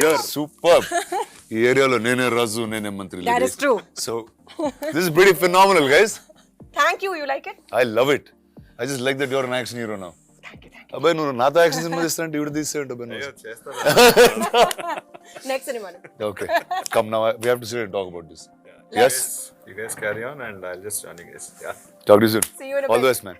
You're superb. ఈ ఏరియాలో నేనే రాజు నేనే మంత్రి. That is true. So this is pretty phenomenal, guys. Thank you. You like it? I love it. I just like that you're an action hero now. Thank you. అబ్బాయి నువ్వు నాతో action cinema చేస్తానంటే ఇవిడ తీసేయండి అబ్బాయి. Next cinema. Okay, come now. We have to sit and talk about this. Yes. You guys carry on and I'll just join you guys. Yeah. Talk to you soon. See you in a All the bit. best, man.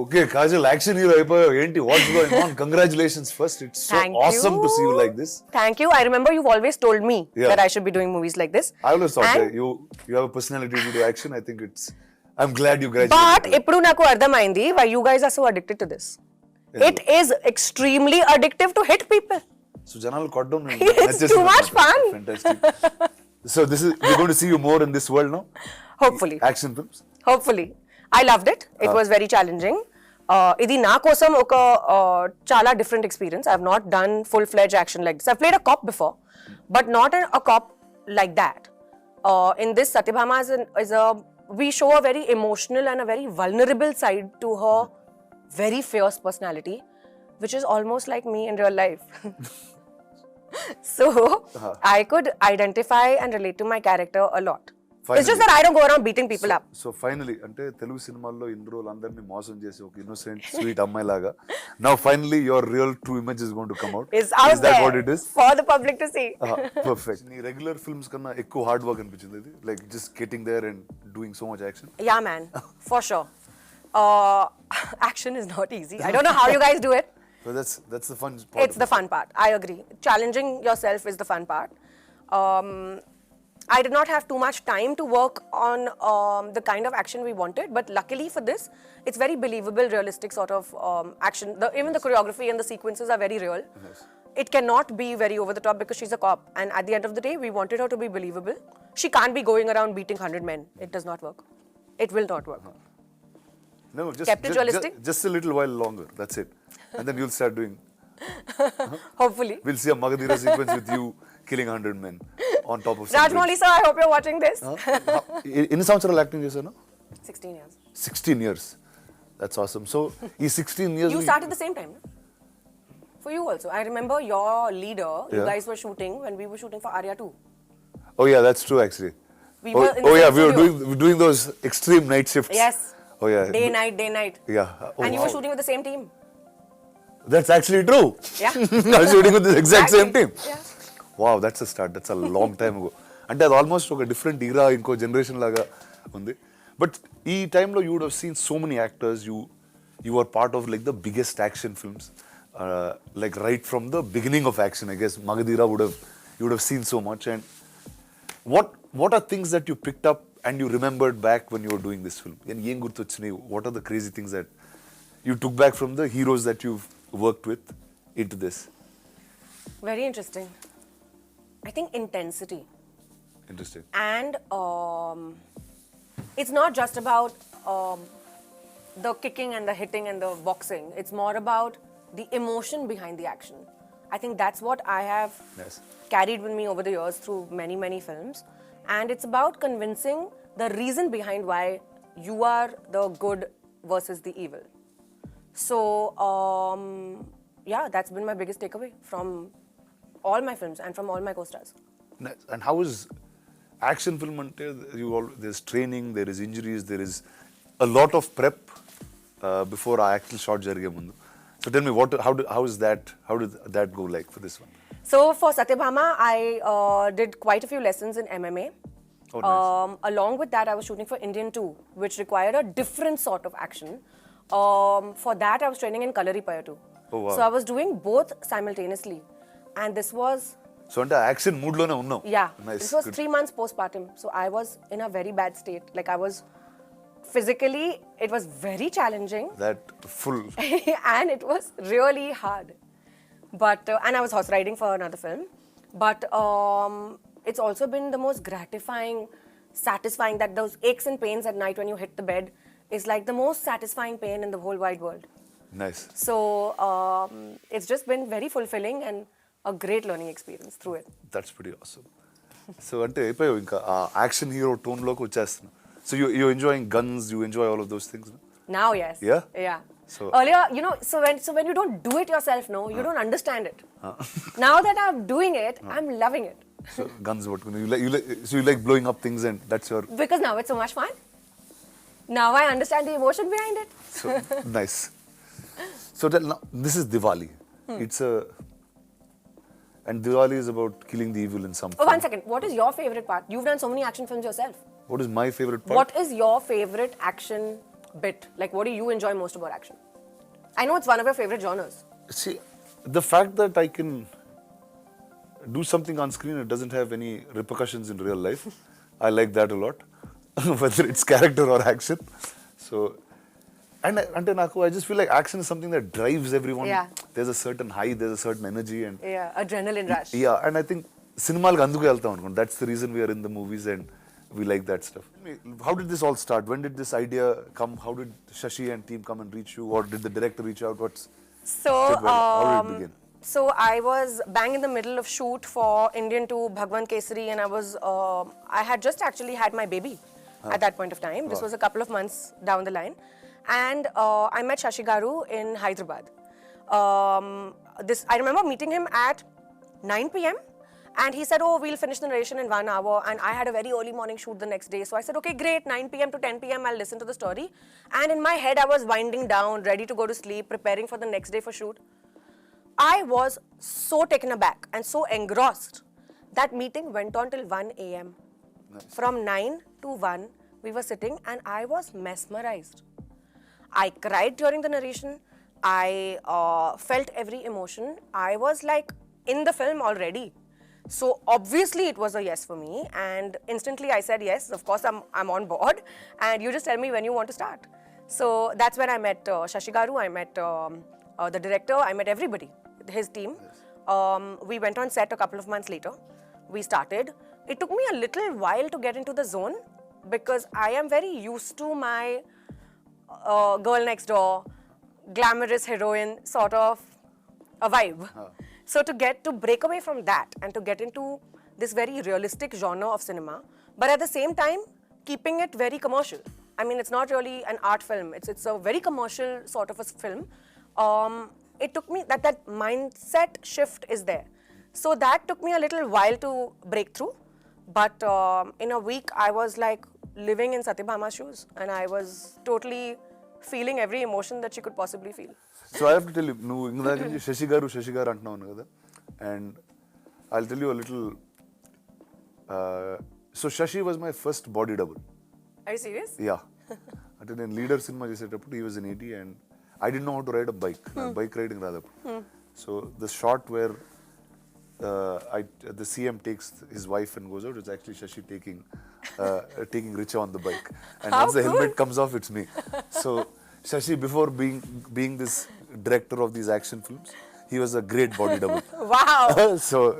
Okay, Kajal, action hero అయిపోయావు. ఏంటి? What's going on? Congratulations first. It's so Thank awesome you. to see you like this. Thank you. I remember you've always told me Yeah. that I should be doing movies like this. I always thought And- that you have a personality to do action. I think I'm glad you graduated. But ఇప్పుడు నాకు అర్థమైంది why you guys are so addicted to this. It is extremely addictive to hit people. So జనాలు కొట్టడం It's too much fun. Fantastic. So we're going to see you more in this world now. Hopefully. Action films. Hopefully. I loved it. It was very challenging. ఇది నా కోసం ఒక చాలా different experience. I've not done full-fledged action like this. I've played a cop before, but not a cop like that. In this, Satyabhama we show a very emotional and a very vulnerable side to her very fierce personality, which is almost like me in real life. So, I could identify and relate to my character a lot. It's just that I don't go around beating people up. So finally, అంటే తెలుగు సినిమాల్లో ఇన్ని రోజులు అందరినీ మోసం చేసి ఒక innocent sweet అమ్మాయి లాగా now finally your real true image is going to come out. It's out Is that there what it is? for the public to see. Perfect. నీ రెగ్యులర్ ఫిల్మ్స్ కన్నా ఎక్కువ హార్డ్ వర్క్ అనిపించింది ఇది, like just getting there and doing so much action. Yeah, man, for sure. Action is not easy. I don't know how you guys do it. So that's the fun part. It's the fun part. I agree. Challenging yourself is the fun part. I did not have too much time to work on the kind of action we wanted, but luckily for this, it's very believable, realistic sort of action. Even the choreography and the sequences are very real. Yes. It cannot be very over the top because she's a cop, and at the end of the day, we wanted her to be believable. She can't be going around beating 100 men. It does not work. It will not work. No, Kept it realistic? Just a little while longer. That's it. And then you'll start doing. Hopefully. We'll see a Magadira sequence with you killing 100 men on top of some Rajmouli sir, I hope you're watching this. ఎన్ని సంవత్సరాలు acting చేశాను? 16 years. 16 years. That's awesome. So ఈ 16 years You started the same time, no? For you also. I remember your leader, you Yeah. guys were shooting when we were shooting for Arya 2. Oh yeah, that's true actually. We were in the oh yeah, same we were studio. doing those extreme night shifts. Yes. Oh yeah. Day, night. Yeah. Oh, And you wow. were shooting with the same team. That's actually true. Yeah. I was shooting with the exact same team. Yeah. Wow, that's a start. That's a long time ago. అంటే అది almost ఒక different ఈరా, ఇంకో generation లాగా ఉంది. But ఈ టైంలో you would have seen so many actors, you are part of like the biggest action films, like right from the beginning of action. I guess Magadheera you would have seen so much. And what are things that you picked up and you remembered back when you are doing this film? And ఏం గుర్తొచ్చినాయి? What are the crazy things that you took back from the heroes that you worked with in to this? Very interesting. I think intensity. Interesting. And it's not just about the kicking and the hitting and the boxing. It's more about the emotion behind the action. I think that's what I have Yes. carried with me over the years through many, many films. And it's about convincing the reason behind why you are the good versus the evil. So, yeah, that's been my biggest takeaway from all my films and from all my co-stars. Nice. And how is action film ante there's training, there is injuries, there is a lot of prep before our actual shot jarige mundu. So tell me how did that go like for this one? So for Satyabhama, I did quite a few lessons in MMA. Oh, nice. Along with that, I was shooting for Indian 2, which required a different sort of action. For that, I was training in Kalaripaya too. Oh, wow. So I was doing both simultaneously. And this was... So ante action mood lone unnav. Yeah. Nice. This was Good. 3 months postpartum. So I was in a very bad state. Like I was... Physically, it was very challenging. That full. And it was really hard. But and I was horse riding for another film. But it's also been the most gratifying, satisfying, that those aches and pains at night when you hit the bed is like the most satisfying pain in the whole wide world. Nice. So it's just been very fulfilling and a great learning experience through it. That's pretty awesome. So ante అయిపోయావు ఇంకా ఆ action hero tone లోకి వచ్చేస్తున్నా. So you enjoying guns, you enjoy all of those things, no? Now, yes. Yeah? Yeah. So Earlier, you know, so when you don't do it yourself, no, you don't understand it. Now that I'm doing it, I'm loving it. so guns what so you like blowing up things and that's your Because now it's so much fun. Now I understand the emotion behind it. so nice. So now this is Diwali. It's a and Diwali is about killing the evil in some Oh, form. 1 second. What is your favorite part? You've done so many action films yourself. What is my favorite part? What is your favorite action bit? Like, what do you enjoy most about action? I know it's one of your favorite genres. See, the fact that I can do something on screen it doesn't have any repercussions in real life. I like that a lot, whether it's character or action. So, and I just feel like action is something that drives everyone. Yeah. There's a certain high, there's a certain energy, and Yeah, adrenaline rush. yeah, and I think cinema that's the reason we are in the movies and we like that stuff. How did this all start? When did this idea come? How did Shashi and team come and reach you, or did the director reach out? So, how did it begin? So I was bang in the middle of shoot for Indian 2 Bhagwan Kesari, and I had just actually had my baby at that point of time. This was a couple of months down the line, and I met Shashi Garu in Hyderabad. I remember meeting him at 9 p.m. and he said, "Oh, we'll finish the narration in 1 hour." And I had a very early morning shoot the next day, so I said, "Okay, great. 9 p.m. to 10 p.m. I'll listen to the story." And in my head, I was winding down, ready to go to sleep, preparing for the next day for shoot. I was so taken aback and so engrossed. That meeting went on till 1 a.m. Nice. From 9 to 1, we were sitting and I was mesmerized. I cried during the narration. I felt every emotion. I was like in the film already. So obviously it was a yes for me, and instantly I said yes. Of course I'm on board, and you just tell me when you want to start. So that's when I met Shashi Garu. I met the director. I met everybody, his team. We went on set a couple of months later. We started. It took me a little while to get into the zone because I am very used to my girl next door, glamorous heroine sort of a vibe. So to break away from that and to get into this very realistic genre of cinema, but at the same time keeping it very commercial. I mean, it's not really an art film. It's a very commercial sort of a film. It took me that mindset shift is there. So that took me a little while to break through. But in a week, I was like living in Satyabhama's shoes, and I was totally feeling every emotion that she could possibly feel. So I have to tell you, no, Shashi Garu antunnavanu kada, and I'll tell you a little. So Shashi was my first body double. Are you serious? Yeah. At a leader cinema he was in 80 and I didn't know how to ride a bike. Bike riding rather. So the shot where the CM takes his wife and goes out, it's actually Shashi taking Richa on the bike. And How once the cool. helmet comes off, it's me. So Shashi, before being this director of these action films, he was a great body double. Wow. So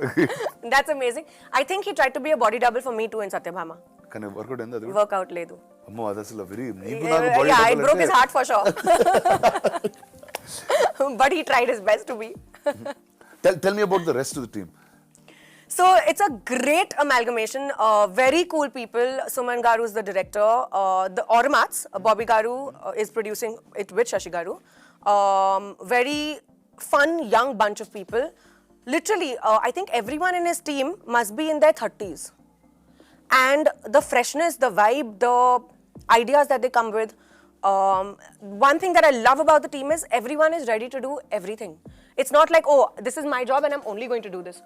That's amazing. I think he tried to be a body double for me too in Satyabhama. can I work out in that? Workout ledu. Amma, that's a very Yeah, it broke his heart for sure. But he tried his best to be. Tell me about the rest of the team. So it's a great amalgamation. Very cool people. Suman Garu is the director. The Automats, Bobby Garu is producing it with Shashi Garu. Very fun, young bunch of people. Literally, I think everyone in his team must be in their 30s. And the freshness, the vibe, the ideas that they come with. One thing that I love about the team is everyone is ready to do everything. It's not like, oh, this is my job and I'm only going to do this.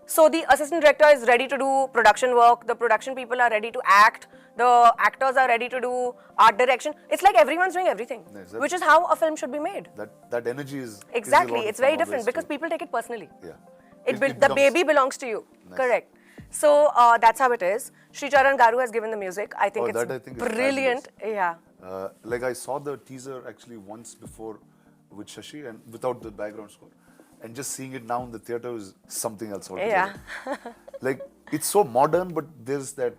So the assistant director is ready to do production work, the production people are ready to act, the actors are ready to do art direction. It's like everyone's doing everything, Nice. which is how a film should be made. That energy is Exactly, is a lot it's of fun very different always because too. people take it personally. Yeah. The becomes- baby belongs to you. Nice. Correct. So that's how it is. Sri Charan Garu has given the music. I think that I think is brilliant. Yeah. Like I saw the teaser actually once before with Shashi and without the background score. And just seeing it now in the theatre is something else altogether. Yeah. Like it's so modern, but there's that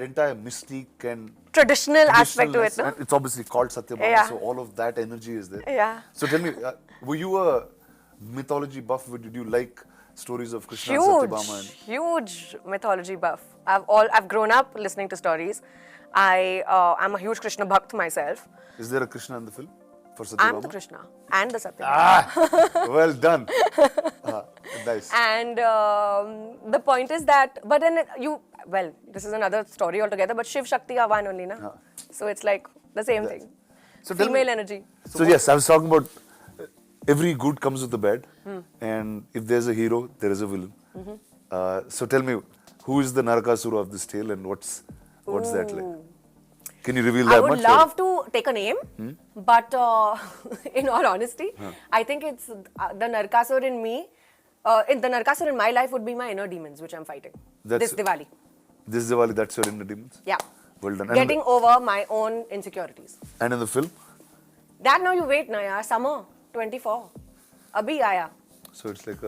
entire mystique and Traditional aspect to it, traditionalness, no? and it's obviously called Satyabhama, Yeah. so all of that energy is there. Yeah. So tell me, were you a mythology buff? Did you like stories of Krishna and Huge, Satyabhama? And huge mythology buff. I've grown up listening to stories. I'm a huge Krishna Bhakt myself. is there a Krishna in the film? for I'm Satyabhama? the Krishna and the Satyabhama. Well done. Nice. And the point is that, but then this is another story altogether, but Shiv Shakti are one only, na? So it's like the same thing. So tell me- Female energy. So yes, I was talking about every good comes with a bad, and if there's a hero, there is a villain. So tell me, who is the Narakasura of this tale, and what's that like? Can you reveal I that would much? love to take a name, but in all honesty, I think it's the Narakasur in me. The Narakasur in my life would be my inner demons, which I'm fighting this Diwali. This Diwali, that's your inner demons? Yeah. Well done. Getting over my own insecurities. And in the film? That now you wait, na yaar. Summer 24. Abhi aaya. So it's like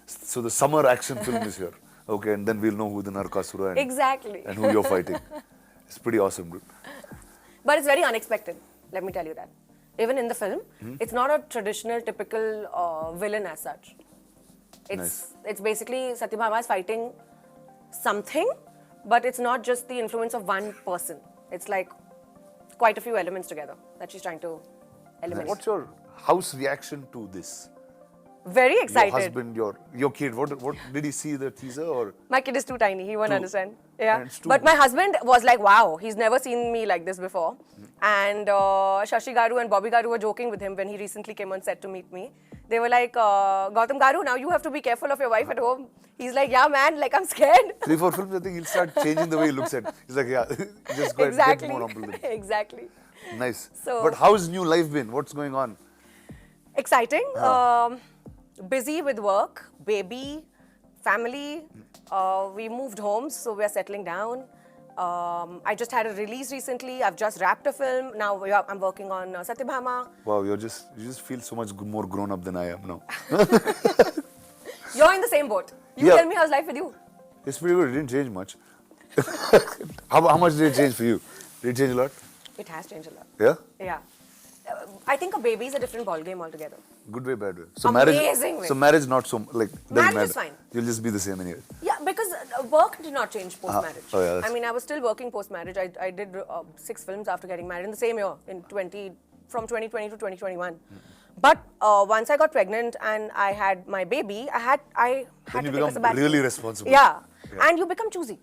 so the summer action film is here. Okay, and then we'll know who the Narakasura Exactly. and who you're fighting. It's pretty awesome, dude. But it's very unexpected, let me tell you that. Even in the film, it's not a traditional, typical villain as such. It's basically Satyabhama is fighting something, but it's not just the influence of one person. It's like quite a few elements together that she's trying to eliminate. What's your house reaction to this? Very excited. Your husband, your kid, what did he see the teaser or? My kid is too tiny, he won't understand. Yeah. And it's too- But my husband was like, wow, he's never seen me like this before. And Shashi Garu and Bobby Garu were joking with him when he recently came on set to meet me. They were like, Gautam Garu, now you have to be careful of your wife at home. He's like, yeah, man, like I'm scared. 3-4 films, I think he'll start changing the way he looks at it. He's like, yeah, just go ahead, get more humble. Exactly. Nice. So- But how's new life been? What's going on? Exciting. Busy with work, baby, family. We moved homes, so we're settling down. I just had a release recently. I've just wrapped a film. Now I'm working on Satyabhama. Wow, you just feel so much more grown up than I am now. You're in the same boat. You Yeah. tell me how's life with you. It's pretty good. It didn't change much. How much did it change for you? Did it change a lot? It has changed a lot. Yeah? Yeah. I think a baby is a different ballgame altogether. Good way, bad way. So Amazing way. So marriage not so like doesn't Marriage matter. is fine. You'll just be the same anyway. Yeah, because work did not change post-marriage. Oh, yeah, I mean, I was still working post-marriage. I did 6 films after getting married in the same year, from 2020 to 2021. But once I got pregnant and I had my baby, I had Then to you take a become sabbatical. really responsible. Yeah, and you become choosy.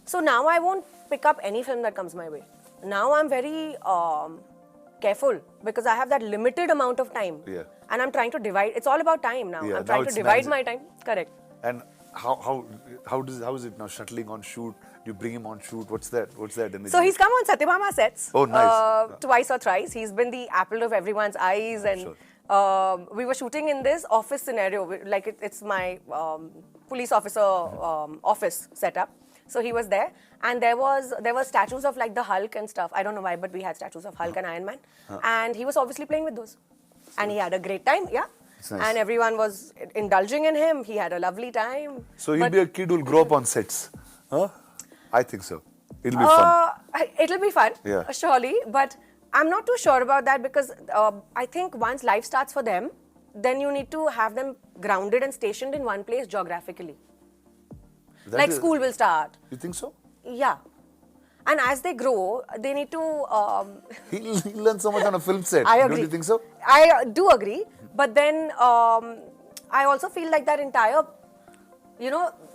So now I won't pick up any film that comes my way. Now I'm very careful because I have that limited amount of time. Yeah. And I'm trying to divide. It's all about time now. Yeah, I'm now trying to it's divide managing. my time. Correct. And how is it now shuttling on shoot? You bring him on shoot. What's that? energy? So he's come on Satyabhama sets. Oh, nice. Twice or thrice. He's been the apple of everyone's eyes, and Sure. we were shooting in this office scenario. Like it's my police officer office setup. So he was there, and there were statues of like the Hulk and stuff. I don't know why, but we had statues of Hulk and Iron Man, and he was obviously playing with those, and he had a great time. Yeah. It's nice. And everyone was indulging in him. He had a lovely time. So he'll But- be a kid who'll grow up on sets. Huh? I think so. It'll be fun. It'll be fun, Yeah. surely. But I'm not too sure about that because I think once life starts for them, then you need to have them grounded and stationed in one place geographically. That Like is- school will start. You think so? Yeah. And as they grow, they need to. He'll learn so much on a film set. I agree. Don't you think so? I do agree. But then I also feel like that entire,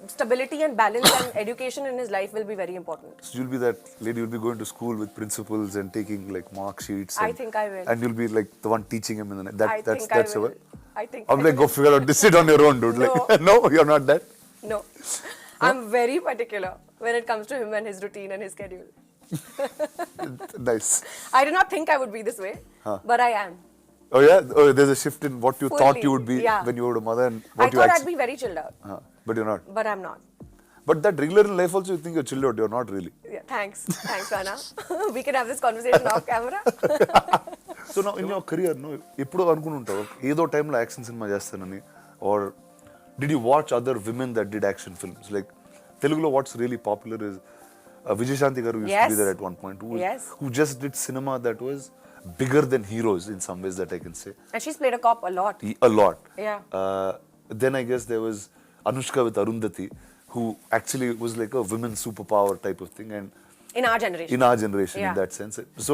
stability and balance and education in his life will be very important. So you'll be that lady who'll be going to school with principals and taking like mark sheets. I and- think I will. And you'll be like the one teaching him in the night. That's I will. it. I think I'm I like, go will. figure out this. Sit on your own, dude. Like, no, you're not that. No. I'm very particular when it comes to him and his routine and his schedule. Nice. I did not think I would be this way, but I am. Oh yeah. Oh, there's a shift in what you thought Fully, you would be yeah. when you were a mother and I what you thought actually. I'd be very chilled out, But you're not. but I'm not. But that regular in life also, you think you're chilled out. You're not really. Yeah, thanks. Thanks, Rana. We can have this conversation off camera. So now in your career, no, ఎప్పుడో అనుకుంటుంటావు ఏదో టైంలో action cinema చేస్తానని or did you watch other women that did action films like Telugulo what's really popular is Vijayashanti garu used to be Yes. there at one point Yes. who just did cinema that was bigger than heroes in some ways that I can say And she's played a cop a lot. a lot. Yeah. Then I guess there was Anushka with Arundhati who actually was like a women's superpower type of thing and In our generation. in our generation Yeah. in that sense. So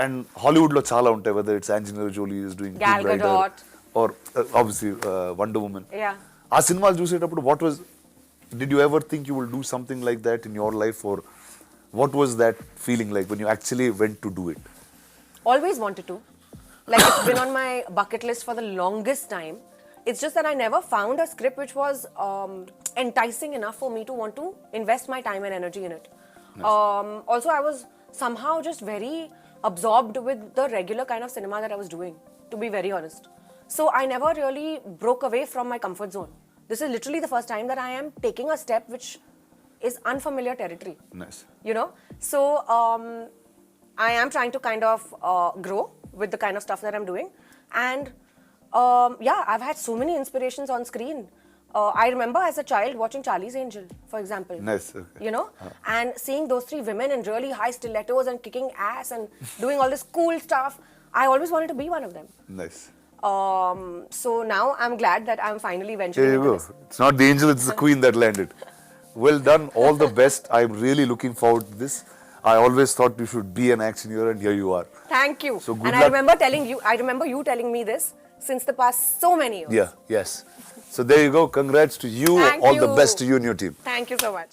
and Hollywood లో చాలా ఉంటాయి, whether it's Angelina Jolie is doing Gal Tomb Raider Gadot. or obviously Wonder Woman. Yeah. ఆ సినిమాలు చూసేటప్పుడు did you ever think you will do something like that in your life, or what was that feeling like when you actually went to do it? Always wanted to. Like, it's been on my bucket list for the longest time. It's just that I never found a script which was enticing enough for me to want to invest my time and energy in it. Also, I was somehow just very absorbed with the regular kind of cinema that I was doing, to be very honest. So I never really broke away from my comfort zone. This is literally the first time that I am taking a step which is unfamiliar territory. Nice. You know, so I am trying to kind of grow with the kind of stuff that I'm doing, and yeah, I've had so many inspirations on screen. I remember as a child watching Charlie's Angel, for example. Nice. Okay. You know, and seeing those three women in really high stilettos and kicking ass and doing all this cool stuff. I always wanted to be one of them. Nice. So now I'm glad that I'm finally venturing There you into go. this. It's not the angel, it's the queen that landed. Well done. All the best. I'm really looking forward to this. I always thought you should be an action hero, and here you are. Thank you. So good and luck. I remember you telling me this since the past so many years. Yeah, yes. So there you go. Congrats to you. Thank All the you. best to you and your team. Thank you so much.